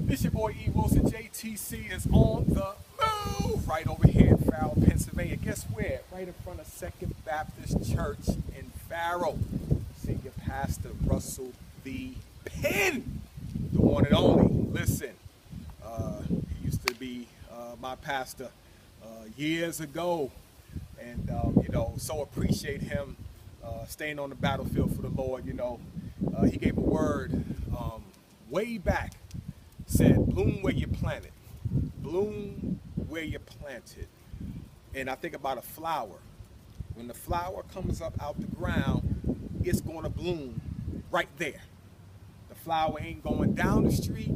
This your boy E.Wilson. JTC is on the move right over here in Farrell, Pennsylvania. Guess where? Right in front of Second Baptist Church in Farrell. Senior Pastor Russell V. Penn, the one and only. Listen, he used to be my pastor years ago, and so appreciate him staying on the battlefield for the Lord. He gave a word way back. Said, bloom where you planted. Bloom where you planted. And I think about a flower. When the flower comes up out the ground, it's going to bloom right there. The flower ain't going down the street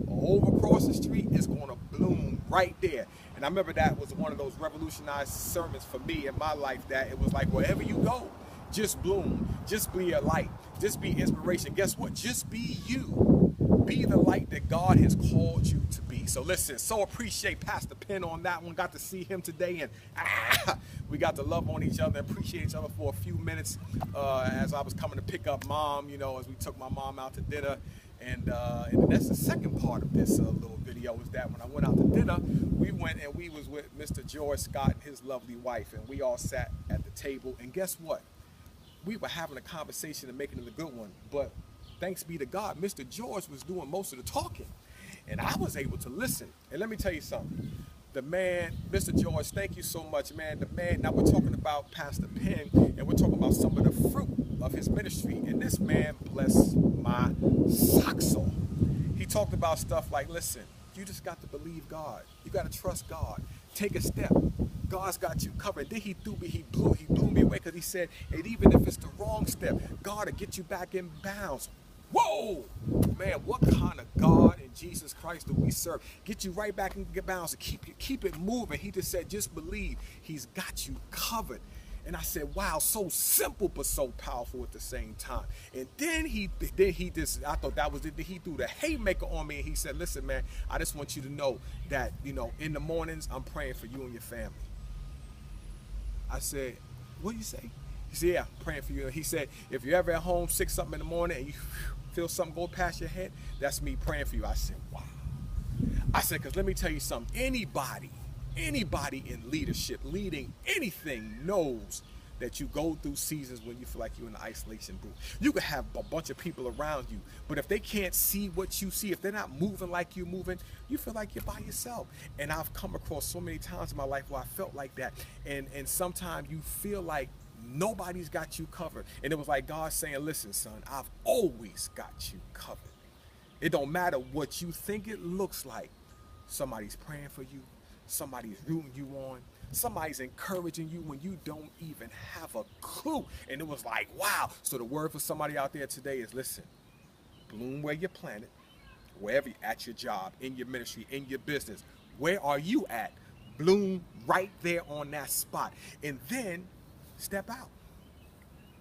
or over across the street. It's going to bloom right there. And I remember that was one of those revolutionized sermons for me in my life, that it was like, wherever you go, just bloom. Just be a light. Just be inspiration. Guess what? Just be you. Be the light that God has called you to be. So listen, so appreciate Pastor Penn on that one. Got to see him today, and we got to love on each other, appreciate each other for a few minutes as I was coming to pick up Mom, as we took my mom out to dinner. And that's the second part of this little video, is that when I went out to dinner, we went and we was with Mr. George Scott and his lovely wife, and we all sat at the table. And guess what? We were having a conversation and making it a good one, but thanks be to God, Mr. George was doing most of the talking, and I was able to listen. And let me tell you something. The man, Mr. George, thank you so much, man. The man, now we're talking about Pastor Penn, and we're talking about some of the fruit of his ministry. And this man blessed my socks off. He talked about stuff like, listen, you just got to believe God. You got to trust God. Take a step. God's got you covered. Then he blew me away, because he said, and even if it's the wrong step, God will get you back in bounds. Whoa, man, what kind of God and Jesus Christ do we serve? Get you right back in bounds and keep it moving. He just said, just believe. He's got you covered. And I said, wow, so simple but so powerful at the same time. And then he just, I thought that was it. He threw the haymaker on me, and he said, listen, man, I just want you to know that, in the mornings, I'm praying for you and your family. I said, what do you say? He said, yeah, I'm praying for you. He said, if you're ever at home, 6 something in the morning, and you feel something go past your head, that's me praying for you. I said, wow. I said, because let me tell you something. Anybody in leadership, leading anything, knows that you go through seasons when you feel like you're in the isolation booth. You can have a bunch of people around you, but if they can't see what you see, if they're not moving like you're moving, you feel like you're by yourself. And I've come across so many times in my life where I felt like that. And sometimes you feel like nobody's got you covered. And it was like God saying, listen, son, I've always got you covered. It don't matter what you think it looks like. Somebody's praying for you. Somebody's rooting you on. Somebody's encouraging you when you don't even have a clue. And it was like, wow. So the word for somebody out there today is, listen, bloom where you're planted, wherever you're at, your job, in your ministry, in your business. Where are you at? Bloom right there on that spot. And then step out.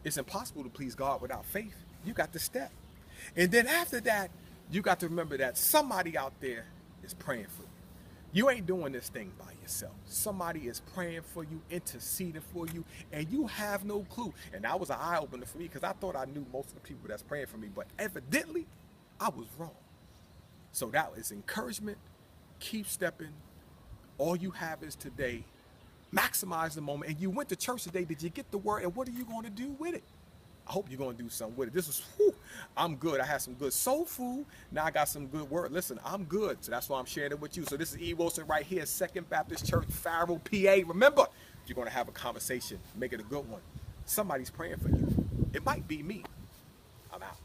It's impossible to please God without faith. You got to step. And then after that, you got to remember that somebody out there is praying for you. You ain't doing this thing by yourself. Somebody is praying for you, interceding for you, and you have no clue. And that was an eye-opener for me, because I thought I knew most of the people that's praying for me, but evidently I was wrong. So that is encouragement. Keep stepping. All you have is today. Maximize the moment. And you went to church today. Did you get the word? And what are you going to do with it? I hope you're going to do something with it. This was, I'm good. I had some good soul food. Now I got some good word. Listen, I'm good. So that's why I'm sharing it with you. So this is E.Wilson right here, Second Baptist Church, Farrell, PA. Remember, you're going to have a conversation. Make it a good one. Somebody's praying for you. It might be me. I'm out.